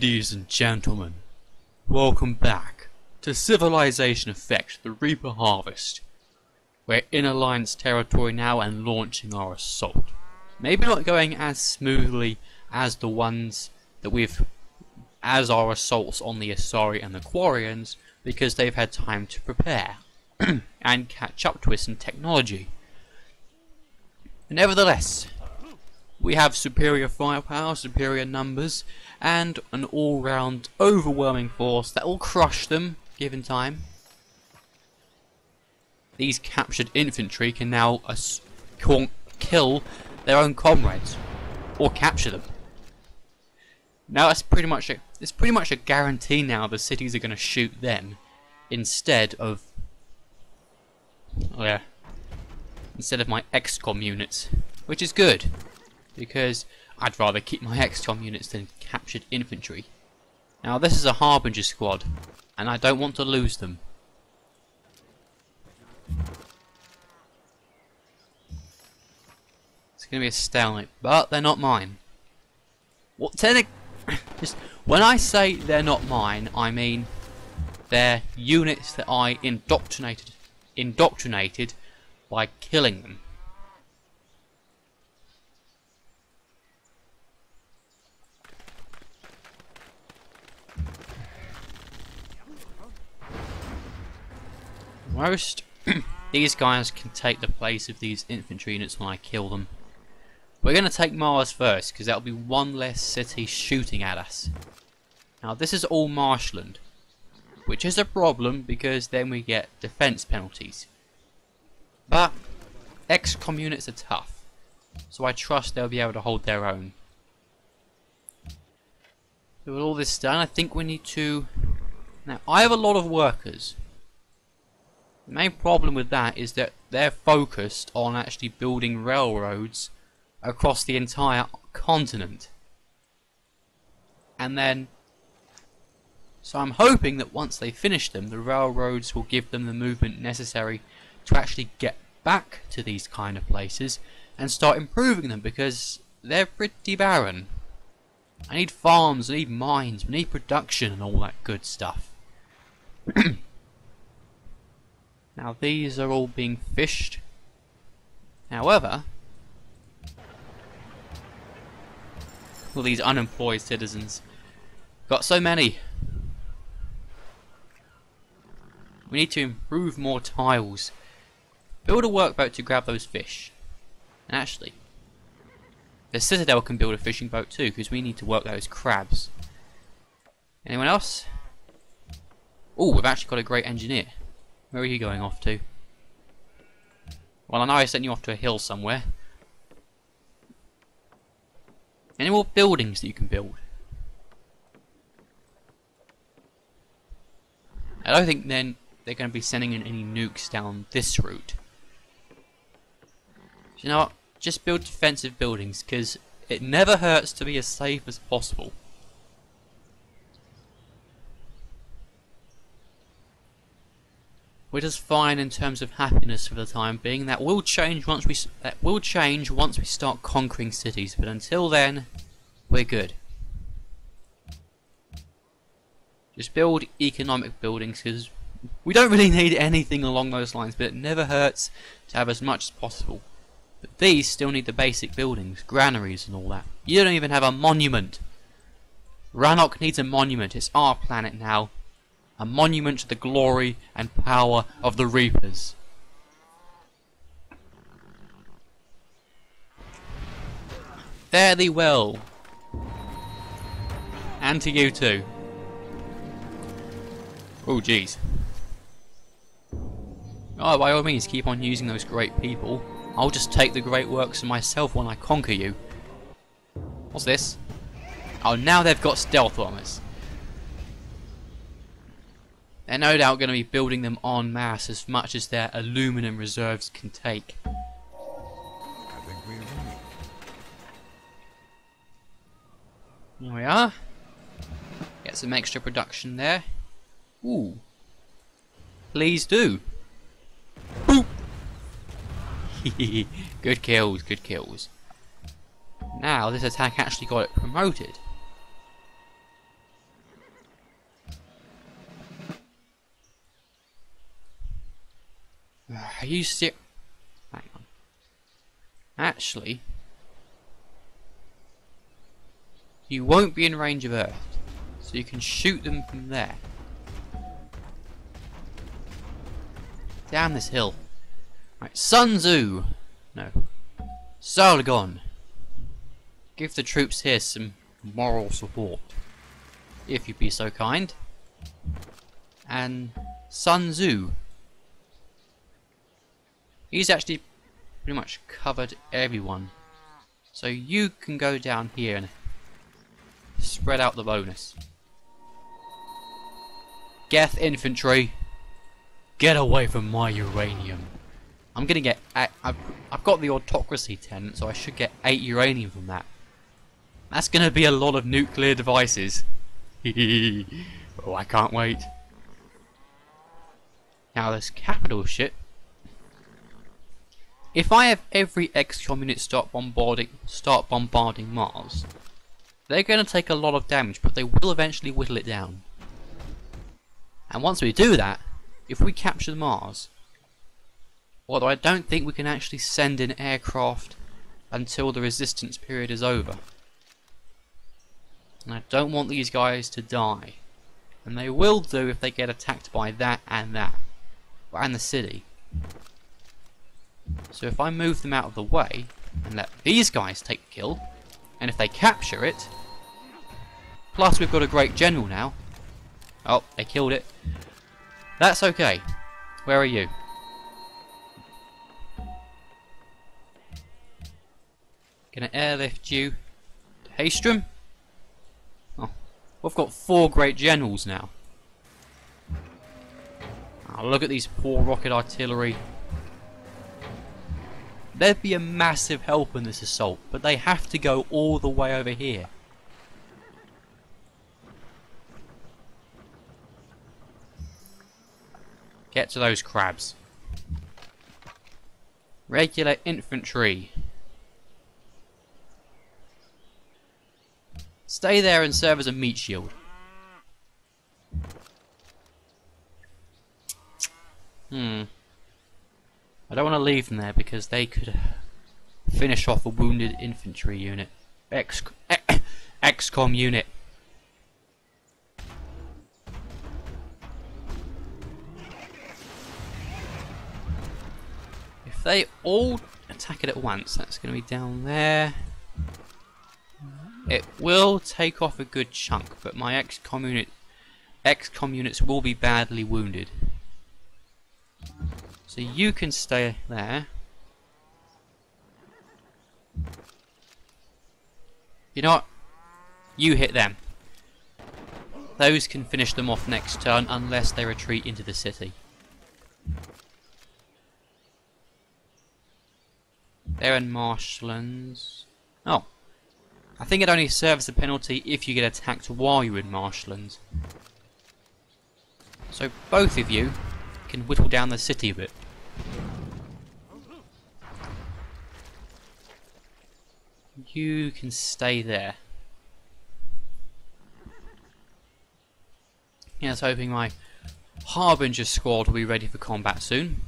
Ladies and gentlemen, welcome back to Civilization Effect, the Reaper Harvest. We're in Alliance territory now and launching our assault. Maybe not going as smoothly as the ones that as our assaults on the Asari and the Quarians, because they've had time to prepare and catch up to us in technology. Nevertheless, we have superior firepower, superior numbers, and an all-round overwhelming force that will crush them, given time. These captured infantry can now kill their own comrades, or capture them. Now it's pretty much a guarantee now the cities are going to shoot them instead of my XCOM units, which is good. Because I'd rather keep my XCOM units than captured infantry. Now this is a Harbinger squad, and I don't want to lose them. It's going to be a stalemate, but they're not mine. Just when I say they're not mine, I mean they're units that I indoctrinated by killing them. Most these guys can take the place of these infantry units when I kill them. We're going to take Mars first because that'll be one less city shooting at us. Now this is all marshland, which is a problem because then we get defense penalties. But XCOM units are tough, so I trust they'll be able to hold their own. So with all this done, I think we need to... Now I have a lot of workers. The main problem with that is that they're focused on actually building railroads across the entire continent. And then, so I'm hoping that once they finish them, the railroads will give them the movement necessary to actually get back to these kind of places and start improving them, because they're pretty barren. I need farms, I need mines, we need production and all that good stuff. Now these are all being fished. However, all these unemployed citizens, got so many. We need to improve more tiles. Build a workboat to grab those fish. And actually, the Citadel can build a fishing boat too, because we need to work those crabs. Anyone else? Oh, we've actually got a great engineer. Where are you going off to? Well, I know I sent you off to a hill somewhere. Any more buildings that you can build? I don't think then they're going to be sending in any nukes down this route. You know what? Just build defensive buildings, because it never hurts to be as safe as possible. We're just fine in terms of happiness for the time being. That will change once we start conquering cities, but until then, we're good. Just build economic buildings, because we don't really need anything along those lines, but it never hurts to have as much as possible. But these still need the basic buildings, granaries and all that. You don't even have a monument. Rannoch needs a monument. It's our planet now. A monument to the glory and power of the Reapers. Fare thee well. And to you too. Oh jeez. Oh, by all means keep on using those great people. I'll just take the great works for myself when I conquer you. What's this? Oh, now they've got stealth bombers. They're no doubt going to be building them en masse as much as their aluminum reserves can take. I think we're ready. Here we are. Get some extra production there. Ooh. Please do. Boop! Good kills, good kills. Now this attack actually got it promoted. Are you serious? Hang on. Actually, you won't be in range of Earth, so you can shoot them from there. Down this hill. Right, Sun Tzu! No. Sargon! Give the troops here some moral support, if you'd be so kind. And Sun Tzu. He's actually pretty much covered everyone. So you can go down here and spread out the bonus. Geth infantry, get away from my uranium. I'm gonna get. I've got the autocracy tenant, so I should get 8 uranium from that. That's gonna be a lot of nuclear devices. Oh, I can't wait. Now this capital shit. If I have every XCOM unit start bombarding Mars, they're going to take a lot of damage, but they will eventually whittle it down. And once we do that, if we capture Mars, although I don't think we can actually send in aircraft until the resistance period is over. And I don't want these guys to die. And they will do if they get attacked by that, and the city. So if I move them out of the way and let these guys take the kill, and if they capture it, plus we've got a great general now. Oh, they killed it. That's okay. Where are you? Gonna airlift you to Haystrom. Oh, we've got 4 great generals now. Oh, look at these poor rocket artillery. They'd be a massive help in this assault, but they have to go all the way over here. Get to those crabs. Regular infantry. Stay there and serve as a meat shield. I don't want to leave them there because they could finish off a wounded infantry unit. XCOM unit. If they all attack it at once, that's going to be down there. It will take off a good chunk, but my XCOM units will be badly wounded. So you can stay there. You know what? You hit them. Those can finish them off next turn unless they retreat into the city. They're in marshlands. Oh. I think it only serves the penalty if you get attacked while you're in marshlands. So both of you can whittle down the city a bit. You can stay there. Yeah, I was hoping my Harbinger squad will be ready for combat soon.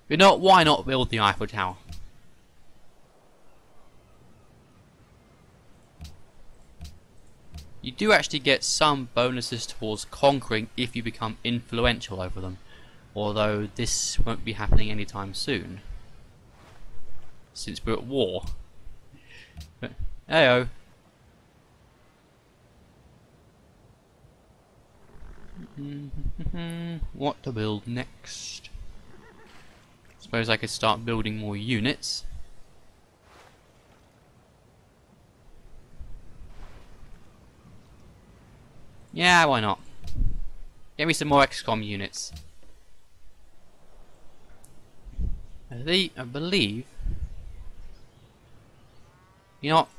But not, why not build the Eiffel Tower? You do actually get some bonuses towards conquering if you become influential over them, although this won't be happening anytime soon, since we're at war. But, heyo. What to build next? Suppose I could start building more units. Yeah, why not? Get me some more XCOM units. I believe... You know what?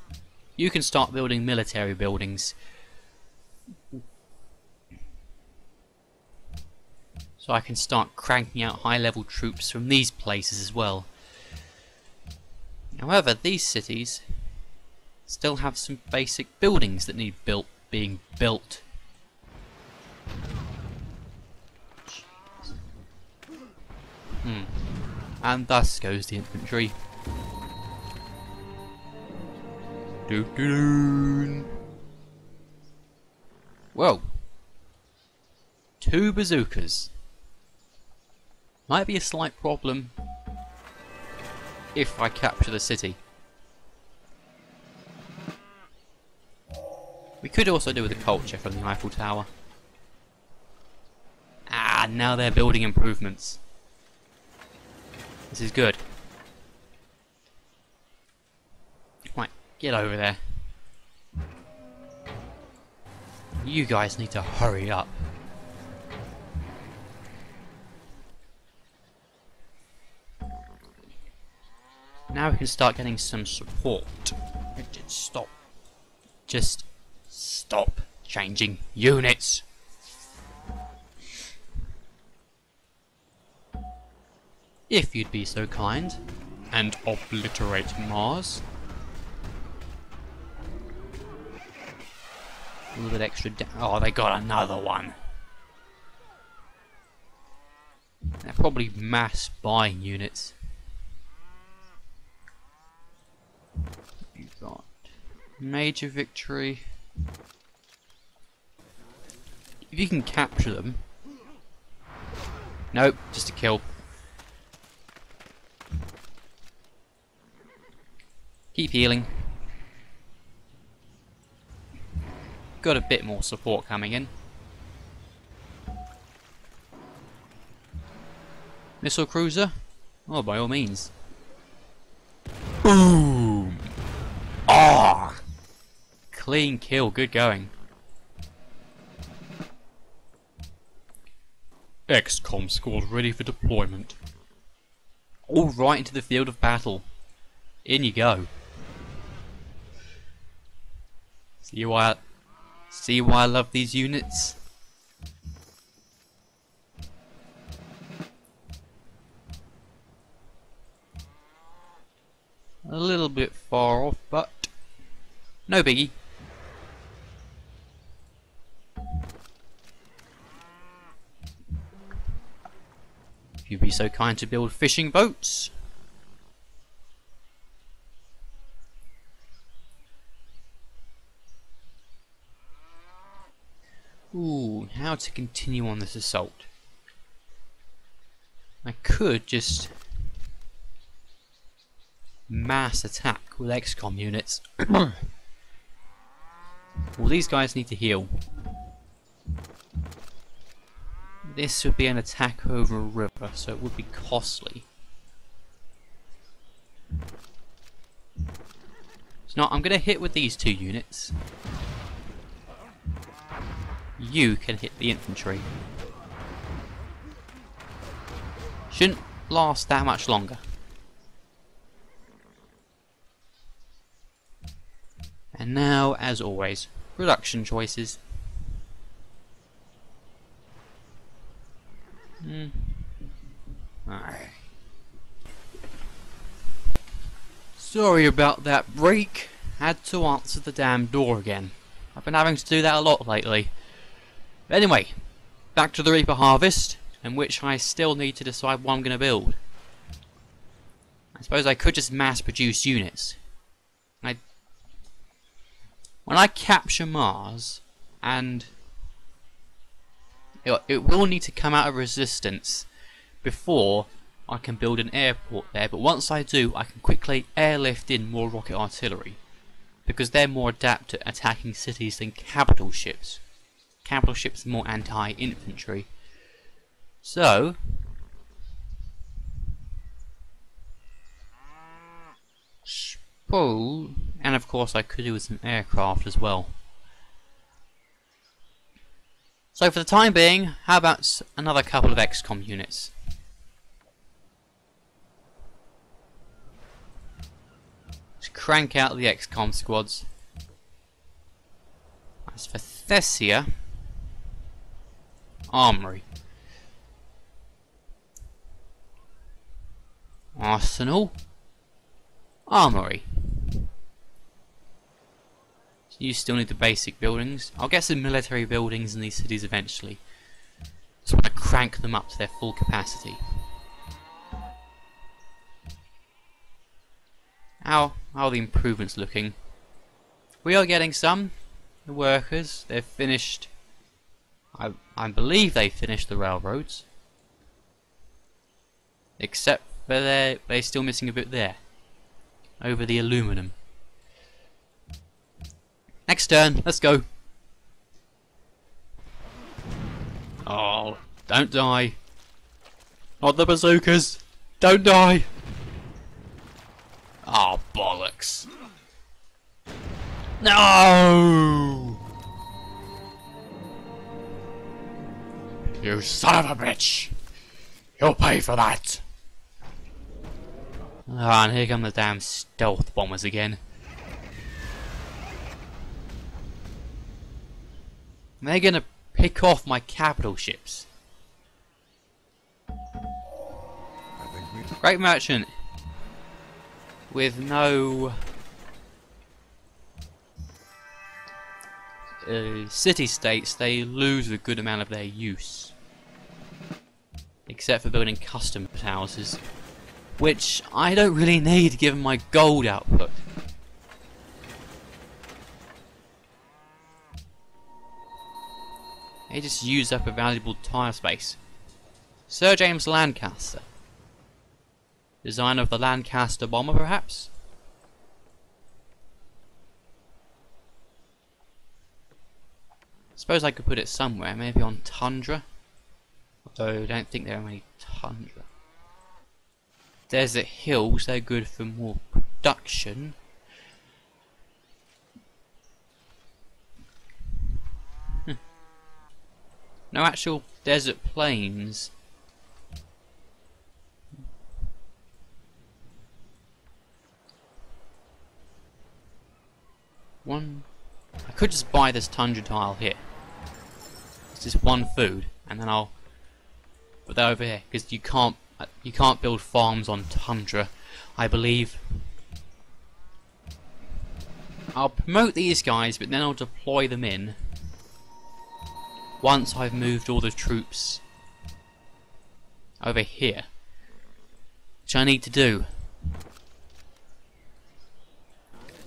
You can start building military buildings. So I can start cranking out high-level troops from these places as well. However, these cities still have some basic buildings that need being built. And thus goes the infantry. Doo-doo-doo. Whoa. 2 bazookas. Might be a slight problem if I capture the city. We could also do with the culture from the Eiffel Tower. Ah, now they're building improvements. This is good. Right, get over there. You guys need to hurry up. Now we can start getting some support. Stop. Just stop changing units. If you'd be so kind and obliterate Mars. A little bit extra oh, they got another one. They're probably mass buying units. You got major victory. If you can capture them. Nope, just a kill. Keep healing. Got a bit more support coming in. Missile cruiser? Oh, by all means. Boom! Ah! Clean kill, good going. XCOM squad ready for deployment. All right into the field of battle. In you go. See why I love these units? A little bit far off, but no biggie. If you'd be so kind to build fishing boats. Ooh, how to continue on this assault? I could just mass attack with XCOM units. Well, these guys need to heal. This would be an attack over a river, so it would be costly. So now I'm going to hit with these 2 units. You can hit the infantry. Shouldn't last that much longer. And now, as always, production choices. Sorry about that break. Had to answer the damn door again. I've been having to do that a lot lately. But anyway, back to the Reaper Harvest, in which I still need to decide what I'm going to build. I suppose I could just mass produce units. When I capture Mars, and it will need to come out of resistance before I can build an airport there, but once I do, I can quickly airlift in more rocket artillery, because they're more adept at attacking cities than capital ships. Capital ships are more anti-infantry. So, and of course I could do with some aircraft as well. So for the time being, how about another couple of XCOM units? Let's crank out the XCOM squads. As for Thessia, Armory, Arsenal, Armory. You still need the basic buildings. I'll get some military buildings in these cities eventually. Just want to crank them up to their full capacity. How are the improvements looking? We are getting some. The workers, they've finished. I believe they finished the railroads. Except for they're still missing a bit there. Over the aluminum. Next turn, let's go. Oh, don't die. Not the bazookas. Don't die. Oh, bollocks. No! You son of a bitch! You'll pay for that! Ah, and here come the damn stealth bombers again. They're gonna pick off my capital ships. Great merchant! With no city-states, they lose a good amount of their use. Except for building custom houses, which I don't really need given my gold output. They just use up a valuable tile space. Sir James Lancaster. Designer of the Lancaster bomber, perhaps? Suppose I could put it somewhere, maybe on Tundra. Although I don't think there are any Tundra. Desert hills, they're good for more production. No actual desert plains. I could just buy this tundra tile here. It's just one food, and then I'll put that over here because you can't build farms on tundra, I believe. I'll promote these guys, but then I'll deploy them in once I've moved all the troops over here, which I need to do.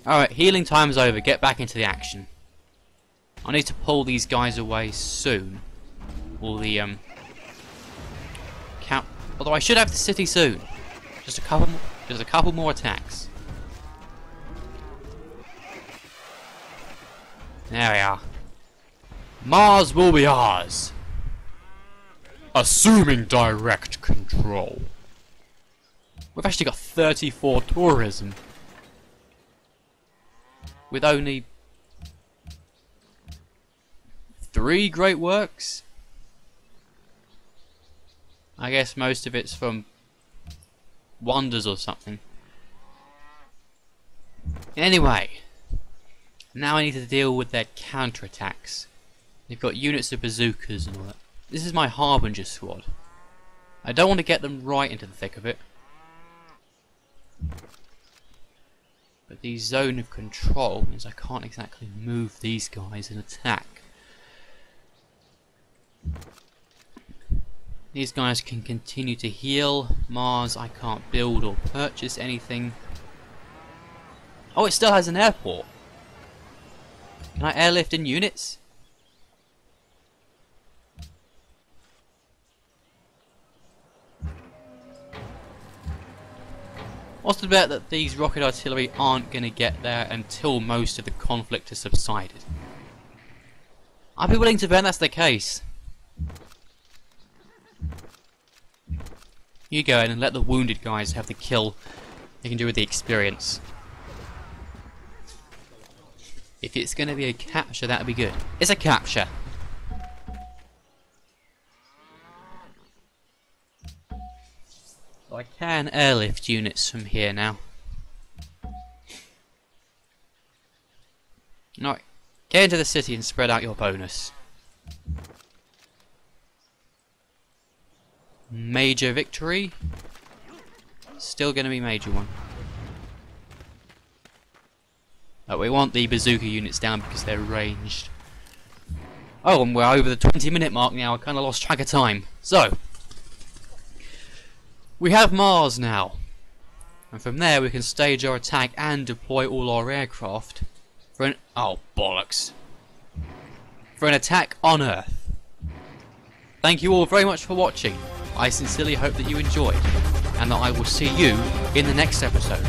Alright, healing time's over, get back into the action. I need to pull these guys away soon. All the although I should have the city soon. Just a couple more attacks. There we are. Mars will be ours. Assuming direct control. We've actually got 34 tourism. With only 3 great works. I guess most of it's from wonders or something. Anyway, now I need to deal with their counterattacks. They've got units of bazookas and all that. This is my Harbinger squad. I don't want to get them right into the thick of it. But the zone of control means I can't exactly move these guys and attack. These guys can continue to heal. Mars, I can't build or purchase anything. Oh, it still has an airport. Can I airlift in units? What's the bet that these rocket artillery aren't going to get there until most of the conflict has subsided? I'd be willing to bet that's the case. You go ahead and let the wounded guys have the kill. They can do with the experience. If it's going to be a capture, that would be good. It's a capture. So I can airlift units from here now. Alright, get into the city and spread out your bonus. Major victory. Still going to be major one. We want the bazooka units down because they're ranged. Oh, and we're over the 20-minute mark now. I kind of lost track of time. So, we have Mars now. And from there we can stage our attack and deploy all our aircraft for an... oh, bollocks. For an attack on Earth. Thank you all very much for watching. I sincerely hope that you enjoyed. And that I will see you in the next episode.